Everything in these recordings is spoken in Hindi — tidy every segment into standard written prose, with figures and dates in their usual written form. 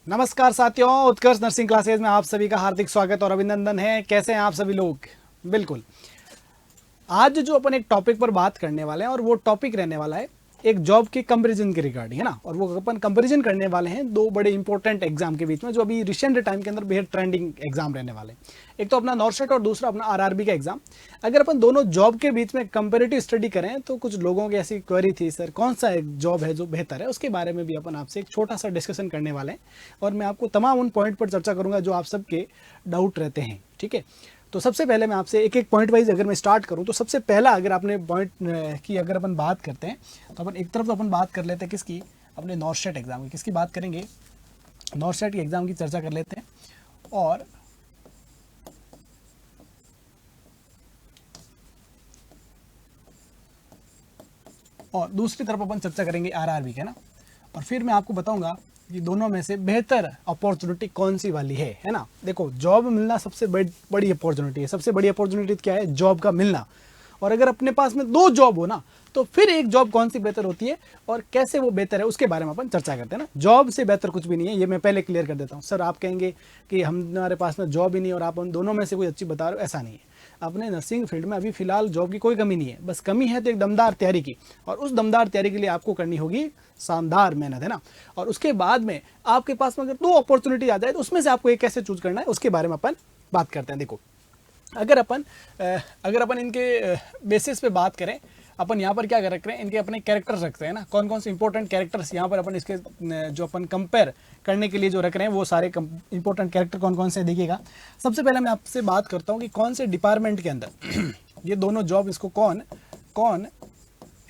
नमस्कार साथियों, उत्कर्ष नर्सिंग क्लासेज में आप सभी का हार्दिक स्वागत और अभिनंदन है। कैसे हैं आप सभी लोग? बिल्कुल। आज जो अपन एक टॉपिक पर बात करने वाले हैं और वो टॉपिक रहने वाला है एक जॉब के कंपैरिजन के रिगार्डिंग, है ना। और वो अपन कंपैरिजन करने वाले हैं दो बड़े इंपॉर्टेंट एग्जाम के बीच में, जो अभी रिसेंट टाइम के अंदर बेहद ट्रेंडिंग एग्जाम रहने वाले हैं। एक तो अपना नॉर्सेट और दूसरा अपना आरआरबी का एग्जाम। अगर अपन दोनों जॉब के बीच में कंपेरेटिव स्टडी करें तो कुछ लोगों की ऐसी क्वेरी थी, सर कौन सा एक जॉब है जो बेहतर है, उसके बारे में भी अपन आपसे एक छोटा सा डिस्कशन करने वाले हैं। और मैं आपको तमाम उन पॉइंट पर चर्चा करूंगा जो आप सबके डाउट रहते हैं, ठीक है। तो सबसे पहले मैं आपसे एक एक पॉइंट वाइज अगर मैं स्टार्ट करूं तो सबसे पहला, अगर आपने पॉइंट की अगर अपन बात करते हैं तो अपन एक तरफ तो अपन बात कर लेते हैं किसकी, अपने नॉर्सेट एग्जाम की। किसकी बात करेंगे? नॉर्सेट के एग्जाम की चर्चा कर लेते हैं। और दूसरी तरफ अपन चर्चा करेंगे आरआरबी के, ना। और फिर मैं आपको बताऊंगा कि दोनों में से बेहतर अपॉर्चुनिटी कौन सी वाली है ना। देखो, जॉब मिलना सबसे बड़ी अपॉर्चुनिटी है। सबसे बड़ी अपॉर्चुनिटी क्या है? जॉब का मिलना। और अगर अपने पास में दो जॉब हो ना, तो फिर एक जॉब कौन सी बेहतर होती है और कैसे वो बेहतर है, उसके बारे में अपन चर्चा करते हैं ना। जॉब से बेहतर कुछ भी नहीं है, ये मैं पहले क्लियर कर देता हूँ। सर आप कहेंगे कि हमारे पास में जॉब ही नहीं और आप उन दोनों में से कोई अच्छी बता रहे हो, ऐसा नहीं है। अपने नर्सिंग फील्ड में अभी फिलहाल जॉब की कोई कमी नहीं है, बस कमी है तो एक दमदार तैयारी की। और उस दमदार तैयारी के लिए आपको करनी होगी शानदार मेहनत, है ना। और उसके बाद में आपके पास में अगर दो अपॉर्चुनिटी आ जाए तो उसमें से आपको एक कैसे चूज करना है, उसके बारे में अपन बात करते हैं। देखो, अगर अपन इनके बेसिस पे बात करें, अपन यहाँ पर क्या कर रख रहे हैं, इनके अपने कैरेक्टर्स रखते हैं ना। कौन कौन से इंपॉर्टेंट कैरेक्टर्स यहाँ पर अपन इसके जो अपन कंपेयर करने के लिए जो रख रहे हैं, वो सारे इंपॉर्टेंट कैरेक्टर कौन कौन से देखिएगा। सबसे पहले मैं आपसे बात करता हूँ कि कौन से डिपार्टमेंट के अंदर ये दोनों जॉब, इसको कौन कौन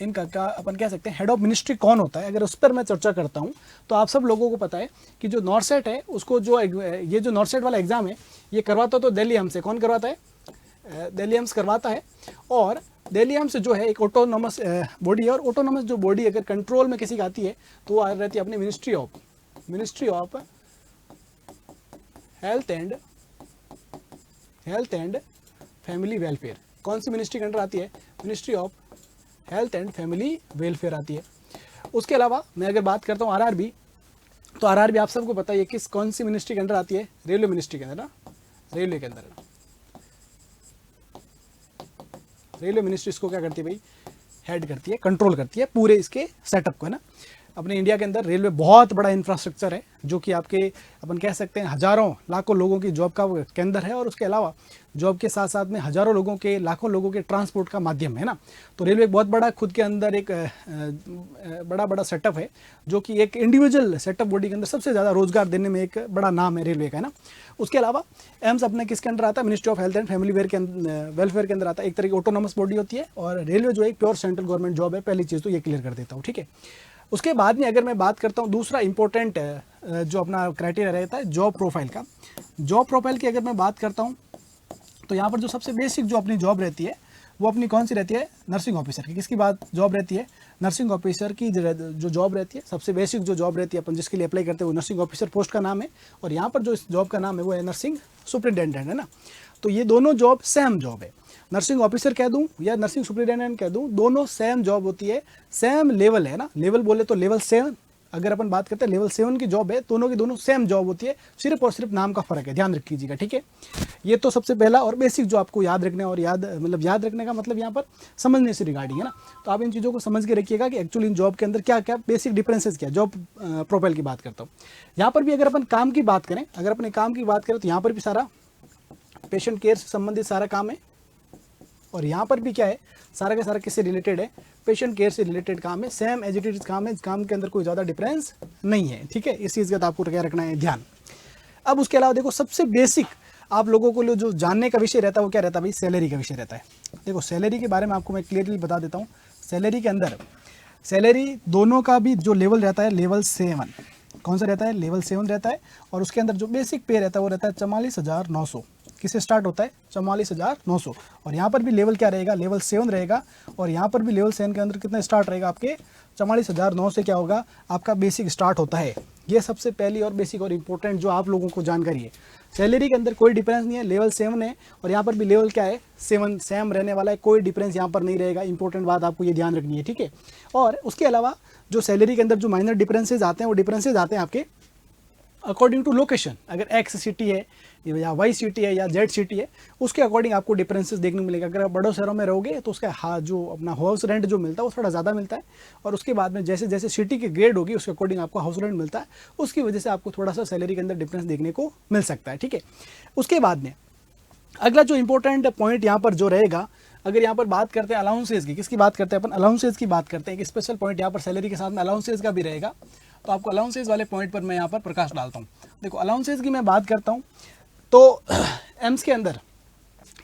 इनका क्या अपन कह सकते हैं, हेड ऑफ मिनिस्ट्री कौन होता है। अगर उस पर मैं चर्चा करता हूँ तो आप सब लोगों को पता है कि जो नॉर्सेट है उसको, जो ये जो नॉर्सेट वाला एग्जाम है, ये करवाता तो दिल्ली एम्स से। कौन करवाता है? दिल्ली एम्स करवाता है। और दिल्ली एम्स जो है एक ऑटोनॉमस बॉडी है। और ऑटोनॉमस जो बॉडी अगर कंट्रोल में किसी की आती है तो वो रहती है अपनी ministry of health and family welfare. कौन सी मिनिस्ट्री के अंडर आती है? Ministry of health and family welfare आती है। उसके अलावा मैं अगर बात करता हूँ आरआरबी, तो आरआरबी आप सबको पता है किस कौन सी मिनिस्ट्री के अंदर आती है? रेलवे मिनिस्ट्री के अंदर ना। रेलवे के अंदर रेलवे मिनिस्ट्री इसको क्या करती है भाई? हेड करती है, कंट्रोल करती है पूरे इसके सेटअप को, है ना। अपने इंडिया के अंदर रेलवे बहुत बड़ा इंफ्रास्ट्रक्चर है, जो कि आपके अपन कह सकते हैं हजारों लाखों लोगों की जॉब का केंद्र है। और उसके अलावा जॉब के साथ साथ में हजारों लोगों के, लाखों लोगों के ट्रांसपोर्ट का माध्यम है ना। तो रेलवे एक बहुत बड़ा खुद के अंदर एक बड़ा सेटअप है, जो कि एक इंडिविजुअल सेटअप बॉडी के अंदर सबसे ज़्यादा रोजगार देने में एक बड़ा नाम है रेलवे का, है ना। उसके अलावा एम्स अपने किसके अंदर आता है? Ministry of health and family welfare के अंदर आता है। एक तरह की ऑटोनॉमस बॉडी होती है। और रेलवे जो एक प्योर सेंट्रल गवर्नमेंट जॉब है। पहली चीज़ तो ये क्लियर कर देता हूँ, ठीक है। उसके बाद में अगर मैं बात करता हूँ दूसरा इंपॉर्टेंट जो अपना क्राइटेरिया रहता है जॉब प्रोफाइल का। जॉब प्रोफाइल की अगर मैं बात करता हूँ तो यहाँ पर जो सबसे बेसिक जो अपनी जॉब रहती है वो अपनी कौन सी रहती है? नर्सिंग ऑफिसर की। किसकी बात जॉब रहती है? नर्सिंग ऑफिसर की जो जॉब रहती है, सबसे बेसिक जो जॉब रहती है अपन जिसके लिए अप्लाई करते हैं, वो नर्सिंग ऑफिसर पोस्ट का नाम है। और यहाँ पर जो इस जॉब का नाम है वो है नर्सिंग सुपरिटेंडेंट, है ना। तो ये दोनों जॉब सेम जॉब है। नर्सिंग ऑफिसर कह दूं या नर्सिंग सुपरिटेंडेंट कह दूं, दोनों सेम जॉब होती है, सेम लेवल है ना। लेवल बोले तो लेवल 7, अगर अपन बात करते हैं लेवल 7 की जॉब है। दोनों की दोनों सेम जॉब होती है, सिर्फ और सिर्फ नाम का फर्क है, ध्यान रखिएगा, ठीक है। ये तो सबसे पहला और बेसिक जो आपको याद रखना है। और याद रखने का मतलब यहाँ पर समझने से रिगार्डिंग, है ना। तो आप इन चीज़ों को समझ के रखिएगा कि एक्चुअली इन जॉब के अंदर क्या क्या बेसिक डिफरेंसेस क्या। जॉब प्रोफाइल की बात करता हूँ। यहाँ पर भी अगर अपन काम की बात करें, अगर अपने काम की बात करें तो यहाँ पर भी सारा पेशेंट केयर से संबंधित सारा काम है। और यहाँ पर भी क्या है, सारा का सारा किससे रिलेटेड है? पेशेंट केयर से रिलेटेड काम है। सेम एज इट इज काम है, इस काम के अंदर कोई ज़्यादा डिफरेंस नहीं है, ठीक है। इस चीज़ का तो आपको क्या रखना है? ध्यान। अब उसके अलावा देखो, सबसे बेसिक आप लोगों को जो जानने का विषय रहता है वो क्या रहता है भाई? सैलरी का विषय रहता है। देखो, सैलरी के बारे में आपको मैं क्लियरली बता देता हूँ। सैलरी के अंदर सैलरी दोनों का भी जो लेवल रहता है, लेवल 7। कौन सा रहता है? लेवल 7 रहता है। और उसके अंदर जो बेसिक पे रहता है वो रहता है 44,900। किससे स्टार्ट होता है? 44,900। और यहाँ पर भी लेवल क्या रहेगा? लेवल 7 रहेगा। और यहाँ पर भी लेवल 7 के अंदर कितना स्टार्ट रहेगा? आपके 44,900 से क्या होगा? आपका बेसिक स्टार्ट होता है। ये सबसे पहली और बेसिक और इंपॉर्टेंट जो आप लोगों को जानकारी है। सैलरी के अंदर कोई डिफरेंस नहीं है, लेवल 7 है। और यहाँ पर भी लेवल क्या है? 7 सेम रहने वाला है, कोई डिफरेंस यहाँ पर नहीं रहेगा। इंपॉर्टेंट बात आपको ये ध्यान रखनी है, ठीक है। और उसके अलावा जो सैलरी के अंदर जो माइनर डिफरेंसेज आते हैं, वो डिफरेंसेज आते हैं आपके अकॉर्डिंग टू लोकेशन, अगर एक्स सिटी है या वाई सिटी है या जेड सिटी है, उसके अकॉर्डिंग आपको डिफरेंसेस देखने को मिलेगा। अगर आप बड़ों शहरों में रहोगे तो उसका जो अपना हाउस रेंट जो मिलता है वो थोड़ा ज़्यादा मिलता है, और उसके बाद में जैसे जैसे सिटी की ग्रेड होगी उसके अकॉर्डिंग आपको हाउस रेंट मिलता है, उसकी वजह से आपको थोड़ा सा सैलरी के अंदर डिफरेंस देखने को मिल सकता है। ठीक है, उसके बाद में अगला जो इंपॉर्टेंट पॉइंट यहाँ पर जो रहेगा, अगर यहाँ पर बात करते हैं अलाउंसेज की, किसकी बात करते हैं अपन, अलाउंसेज की बात करते हैं। एक स्पेशल पॉइंट यहाँ पर सैलरी के साथ में अलाउंसेज का भी रहेगा, तो आपको अलाउंसेज वाले पॉइंट पर मैं यहाँ पर प्रकाश डालता हूँ। देखो अलाउंसेज की मैं बात करता हूँ तो एम्स के अंदर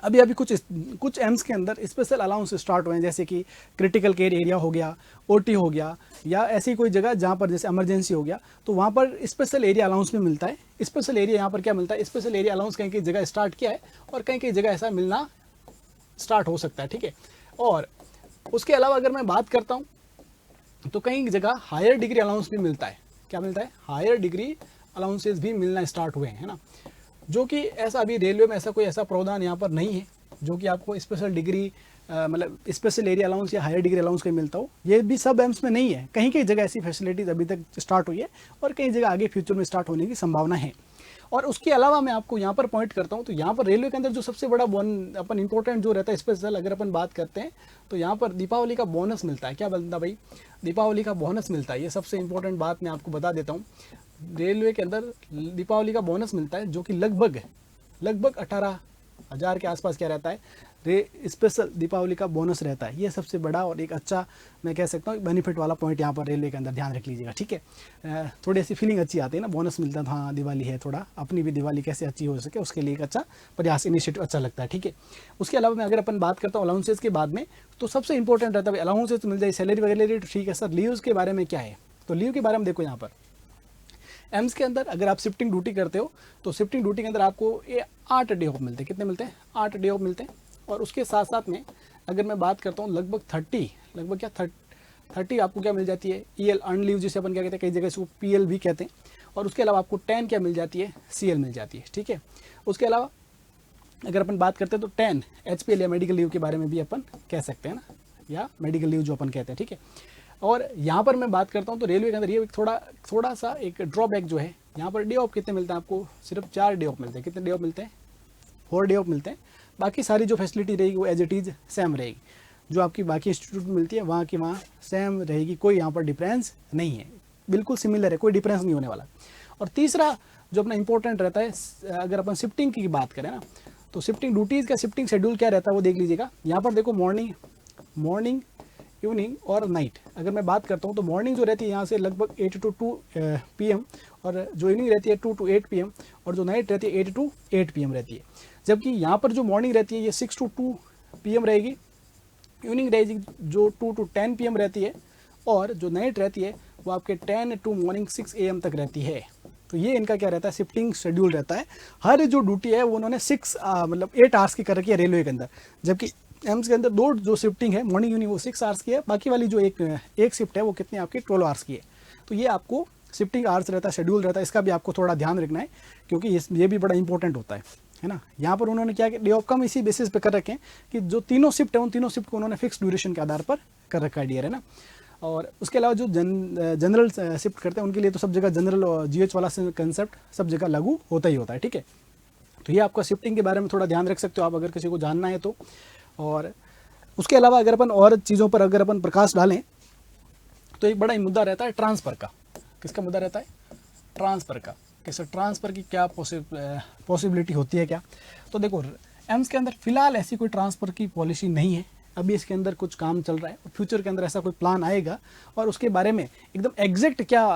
अभी कुछ एम्स के अंदर स्पेशल अलाउंस स्टार्ट हुए हैं, जैसे कि क्रिटिकल केयर एरिया हो गया, ओटी हो गया, या ऐसी कोई जगह जहाँ पर जैसे इमरजेंसी हो गया तो वहाँ पर स्पेशल एरिया अलाउंस भी मिलता है। स्पेशल एरिया यहाँ पर क्या मिलता है, स्पेशल एरिया अलाउंस कहीं कहीं जगह स्टार्ट किया है और कहीं कहीं जगह ऐसा मिलना स्टार्ट हो सकता है। ठीक है, और उसके अलावा अगर मैं बात करता हूँ तो कई जगह हायर डिग्री अलाउंस भी मिलता है। क्या मिलता है, हायर डिग्री अलाउंसेस भी मिलना स्टार्ट हुए हैं ना, जो कि ऐसा अभी रेलवे में ऐसा कोई ऐसा प्रावधान यहाँ पर नहीं है जो कि आपको स्पेशल डिग्री मतलब स्पेशल एरिया अलाउंस या हायर डिग्री अलाउंस कहीं मिलता हो। ये भी सब एम्स में नहीं है, कहीं कहीं जगह ऐसी फैसिलिटीज़ अभी तक स्टार्ट हुई है और कई जगह आगे फ्यूचर में स्टार्ट होने की संभावना है। और उसके अलावा मैं आपको यहाँ पर पॉइंट करता हूँ, तो यहाँ पर रेलवे के अंदर जो सबसे बड़ा अपन इंपॉर्टेंट जो रहता है स्पेशल अगर अपन बात करते हैं तो यहाँ पर दीपावली का बोनस मिलता है। क्या मिलता है भाई, दीपावली का बोनस मिलता है। ये सबसे इंपॉर्टेंट बात मैं आपको बता देता हूँ, रेलवे के अंदर दीपावली का बोनस मिलता है जो कि लगभग 18,000 के आसपास क्या रहता है, स्पेशल दीपावली का बोनस रहता है। ये सबसे बड़ा और एक अच्छा मैं कह सकता हूँ बेनिफिट वाला पॉइंट यहाँ पर रेलवे के अंदर ध्यान रख लीजिएगा। ठीक है, थोड़ी ऐसी फीलिंग अच्छी आती है ना, बोनस मिलता है, हाँ दिवाली है, थोड़ा अपनी भी दिवाली कैसे अच्छी हो सके उसके लिए एक अच्छा प्रयास, इनिशिएटिव अच्छा लगता है। ठीक है, उसके अलावा मैं अगर अपन बात करता हूँ अलाउंसेज के बाद में, तो सबसे इंपॉर्टेंट रहता है अलाउंसेज मिल जाए, सैलरी वगैरह ठीक है सर। लीव्स के बारे में क्या है, तो लीव के बारे में देखो यहाँ पर एम्स के अंदर अगर आप शिफ्टिंग ड्यूटी करते हो तो शिफ्टिंग ड्यूटी के अंदर आपको ये 8 डे ऑफ मिलते हैं। कितने मिलते हैं, 8 डे ऑफ मिलते हैं। और उसके साथ साथ में अगर मैं बात करता हूँ लगभग 30 आपको क्या मिल जाती है, EL अर्न लीव जिसे अपन क्या कहते हैं, कई जगह इसको PL भी कहते हैं। और उसके अलावा आपको 10 क्या मिल जाती है, CL मिल जाती है। ठीक है, उसके अलावा अगर अपन बात करते हैं तो 10 HPL या मेडिकल लीव के बारे में भी अपन कह सकते हैं ना, या मेडिकल लीव जो अपन कहते हैं। ठीक है, और यहाँ पर मैं बात करता हूँ तो रेलवे के अंदर ये थोड़ा सा एक ड्रॉबैक जो है, यहाँ पर डे ऑफ कितने मिलते हैं आपको, सिर्फ 4 डे ऑफ मिलते हैं। कितने डे ऑफ मिलते हैं, 4 डे ऑफ मिलते हैं। बाकी सारी जो फैसिलिटी रहेगी वो एज इट इज़ सेम रहेगी, जो आपकी बाकी इंस्टीट्यूट में मिलती है वहाँ की वहाँ सेम रहेगी, कोई यहाँ पर डिफरेंस नहीं है, बिल्कुल सिमिलर है, कोई डिफरेंस नहीं होने वाला। और तीसरा जो अपना इंपॉर्टेंट रहता है, अगर अपन शिफ्टिंग की बात करें ना, तो शिफ्टिंग ड्यूटीज़ का शिफ्टिंग शेड्यूल क्या रहता है वो देख लीजिएगा। यहाँ पर देखो मॉर्निंग इवनिंग और नाइट अगर मैं बात करता हूँ तो मॉर्निंग जो रहती है यहाँ से लगभग 8 to 2 PM, और जो इवनिंग रहती है 2 to 8 PM, और जो नाइट रहती है 8 to 8 PM रहती है। जबकि यहाँ पर जो मॉर्निंग रहती है ये 6 to 2 PM रहेगी, इवनिंग रहेगी जो 2 to 10 PM रहती है, और जो नाइट रहती है वो आपके 10 to मॉर्निंग 6 AM तक रहती है। तो ये इनका क्या रहता है, शिफ्टिंग शेड्यूल रहता है। हर जो ड्यूटी है वो उन्होंने 8 आवर्स की कर रखी है रेलवे के अंदर, जबकि एम्स के अंदर 2 जो शिफ्टिंग है मॉर्निंग इवनिंग वो 6 आवर्स की है, बाकी वाली जो एक शिफ्ट है वो कितनी आपकी 12 आवर्स की है। तो ये आपको शिफ्टिंग आवर्स रहता है, शेड्यूल रहता है, इसका भी आपको थोड़ा ध्यान रखना है क्योंकि ये भी बड़ा इंपॉर्टेंट होता है ना। यहाँ पर उन्होंने क्या डे ऑफ कम इसी बेसिस पे कर रखे हैं कि जो तीनों शिफ्ट है उन तीनों शिफ्ट को उन्होंने फिक्स ड्यूरेशन के आधार पर कर रखा है डियर, है ना। और उसके अलावा जो जनरल शिफ्ट करते हैं उनके लिए तो सब जगह जनरल GH वाला कंसेप्ट सब जगह लागू होता ही होता है। ठीक है, तो ये आपका शिफ्टिंग के बारे में थोड़ा ध्यान रख सकते हो आप अगर किसी को जानना है तो। और उसके अलावा अगर अपन और चीज़ों पर अगर अपन प्रकाश डालें तो एक बड़ा मुद्दा रहता है ट्रांसफ़र का। किसका मुद्दा रहता है, ट्रांसफ़र का। कैसे ट्रांसफ़र की क्या पॉसिबिलिटी होती है क्या, तो देखो एम्स के अंदर फ़िलहाल ऐसी कोई ट्रांसफ़र की पॉलिसी नहीं है, अभी इसके अंदर कुछ काम चल रहा है, फ्यूचर के अंदर ऐसा कोई प्लान आएगा और उसके बारे में एकदम एग्जैक्ट क्या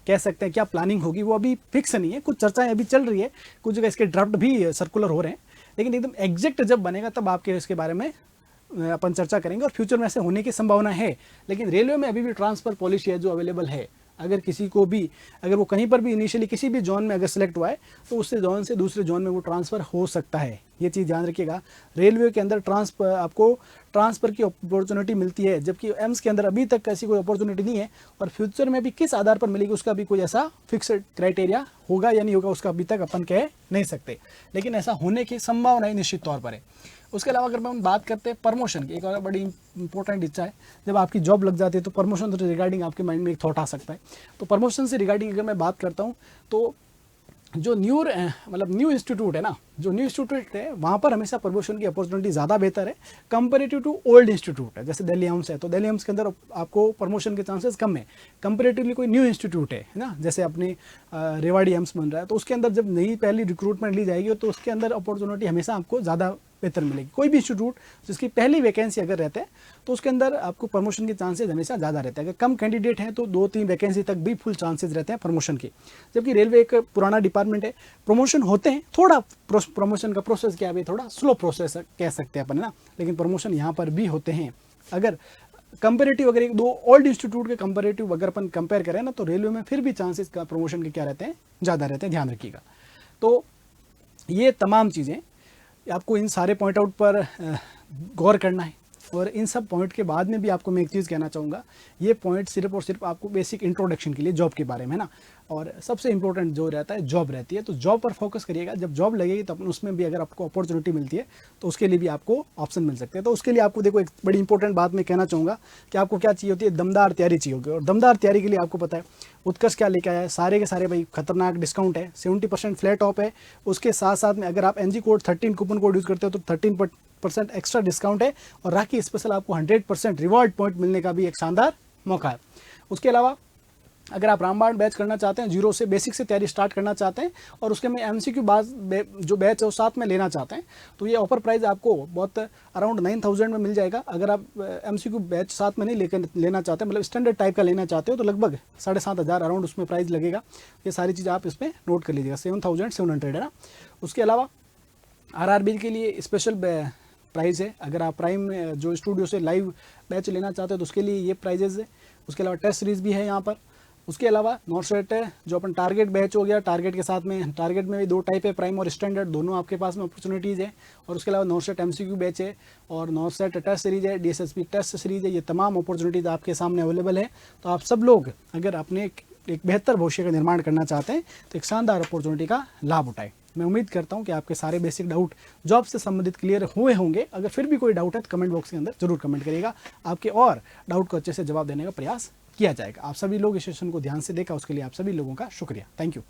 कह सकते हैं क्या प्लानिंग होगी वो अभी फिक्स नहीं है। कुछ चर्चाएं अभी चल रही है, कुछ जगह इसके ड्राफ्ट भी सर्कुलर हो रहे हैं, लेकिन एकदम एग्जैक्ट जब बनेगा तब आपके इसके बारे में अपन चर्चा करेंगे और फ्यूचर में ऐसे होने की संभावना है। लेकिन रेलवे में अभी भी ट्रांसफ़र पॉलिसी है जो अवेलेबल है, अगर किसी को भी अगर वो कहीं पर भी इनिशियली किसी भी जोन में अगर सेलेक्ट हुआ है तो उससे जोन से दूसरे जोन में वो ट्रांसफ़र हो सकता है। ये चीज़ ध्यान रखिएगा, रेलवे के अंदर आपको ट्रांसफ़र की अपॉर्चुनिटी मिलती है, जबकि एम्स के अंदर अभी तक ऐसी कोई अपॉर्चुनिटी नहीं है। और फ्यूचर में भी किस आधार पर मिलेगी उसका भी कोई ऐसा फिक्स्ड क्राइटेरिया होगा या नहीं होगा उसका अभी तक अपन कह नहीं सकते, लेकिन ऐसा होने की संभावना ही निश्चित तौर पर है। उसके अलावा अगर हम बात करते हैं प्रमोशन की, एक और बड़ी इंपॉर्टेंट इच्छा है, जब आपकी जॉब लग जाती है तो प्रमोशन से रिगार्डिंग आपके माइंड में एक थॉट आ सकता है। तो प्रमोशन से रिगार्डिंग अगर मैं बात करता हूँ तो जो न्यू इंस्टीट्यूट है ना, जो न्यू इंस्टीट्यूट है वहाँ पर हमेशा प्रमोशन की अपॉर्चुनिटी ज़्यादा बेहतर है कंपेरेटिव टू ओल्ड इंस्टीट्यूट है। जैसे दिल्ली एम्स है, तो दिल्ली एम्स के अंदर आपको प्रमोशन के चांसेस कम है कंपेरेटिवली। कोई न्यू इंस्टीट्यूट है ना, जैसे अपने रेवाड़ी एम्स बन रहा है, तो उसके अंदर जब नई पहली रिक्रूटमेंट ली जाएगी तो उसके अंदर अपॉर्चुनिटी हमेशा आपको ज़्यादा बेहतर मिलेगी। कोई भी इंस्टीट्यूट जिसकी पहली वैकेंसी अगर रहते हैं तो उसके अंदर आपको प्रमोशन के चांसेस हमेशा ज़्यादा रहते हैं। अगर कम कैंडिडेट हैं तो 2-3 वैकेंसी तक भी फुल चांसेस रहते हैं प्रमोशन के। जबकि रेलवे एक पुराना डिपार्टमेंट है, प्रमोशन होते हैं, थोड़ा प्रमोशन का प्रोसेस क्या है थोड़ा स्लो प्रोसेस कह सकते हैं अपन ना, लेकिन प्रमोशन यहाँ पर भी होते हैं। अगर कंपेरेटिव अगर एक दो ओल्ड इंस्टीट्यूट के कंपेरेटिव अगर अपन कंपेयर करें ना, तो रेलवे में फिर भी चांसेस का प्रमोशन के क्या रहते हैं, ज़्यादा रहते हैं, ध्यान रखिएगा। तो ये तमाम चीज़ें आपको इन सारे पॉइंट आउट पर गौर करना है। और इन सब पॉइंट के बाद में भी आपको मैं एक चीज़ कहना चाहूँगा, ये पॉइंट सिर्फ और सिर्फ आपको बेसिक इंट्रोडक्शन के लिए जॉब के बारे में है ना, और सबसे इंपॉर्टेंट जो रहता है जॉब रहती है, तो जॉब पर फोकस करिएगा। जब जॉब लगेगी तो उसमें भी अगर आपको अपॉर्चुनिटी मिलती है तो उसके लिए भी आपको ऑप्शन मिल सकते हैं। तो उसके लिए आपको देखो एक बड़ी इंपॉर्टेंट बात मैं कहना चाहूँगा कि आपको क्या चाहिए होती है, दमदार तैयारी चाहिए होगी। और दमदार तैयारी के लिए आपको पता है उत्कर्ष क्या लेके आया है, सारे के सारे भाई खतरनाक डिस्काउंट है, 70% फ्लैट ऑफ है। उसके साथ साथ में अगर आप NG code 13 coupon code use करते हो तो 13% एक्स्ट्रा डिस्काउंट है, और राखी स्पेशल आपको 100% रिवॉर्ड पॉइंट मिलने का भी एक शानदार मौका है। उसके अलावा अगर आप रामबाण बैच करना चाहते हैं, जीरो से बेसिक से तैयारी स्टार्ट करना चाहते हैं, और उसके में MCQ जो बैच है वो साथ में लेना चाहते हैं, तो ये ऑफर प्राइस आपको बहुत अराउंड 9000 में मिल जाएगा। अगर आप MCQ बैच साथ में नहीं लेना चाहते, मतलब स्टैंडर्ड टाइप का लेना चाहते हो, तो लगभग 7500 अराउंड उसमें प्राइस लगेगा। ये सारी चीज़ आप इसमें नोट कर लीजिएगा, 7700 है ना। उसके अलावा RRB के लिए स्पेशल प्राइस है। अगर आप प्राइम जो स्टूडियो से लाइव बैच लेना चाहते हो तो उसके लिए ये प्राइजेज़ है। उसके अलावा टेस्ट सीरीज़ भी है यहाँ पर। उसके अलावा नॉर्सेट है, जो अपन टारगेट बैच हो गया, टारगेट के साथ में टारगेट में भी 2 टाइप है, प्राइम और स्टैंडर्ड, दोनों आपके पास में अपॉर्चुनिटीज़ है। और उसके अलावा नॉर्सेट MCQ बैच है, और नॉर्सेट टेस्ट सीरीज़ है, DSSP टेस्ट सीरीज़ है। ये तमाम अपॉर्चुनिटीज़ आपके सामने अवेलेबल है। तो आप सब लोग अगर अपने एक बेहतर भविष्य का निर्माण करना चाहते हैं तो एक शानदार अपॉर्चुनिटी का लाभ उठाएं। मैं उम्मीद करता हूं कि आपके सारे बेसिक डाउट जॉब से संबंधित क्लियर हुए होंगे। अगर फिर भी कोई डाउट है तो कमेंट बॉक्स के अंदर जरूर कमेंट करिएगा, आपके और डाउट को अच्छे से जवाब देने का प्रयास किया जाएगा। आप सभी लोग इस सेशन को ध्यान से देखा, उसके लिए आप सभी लोगों का शुक्रिया। Thank you.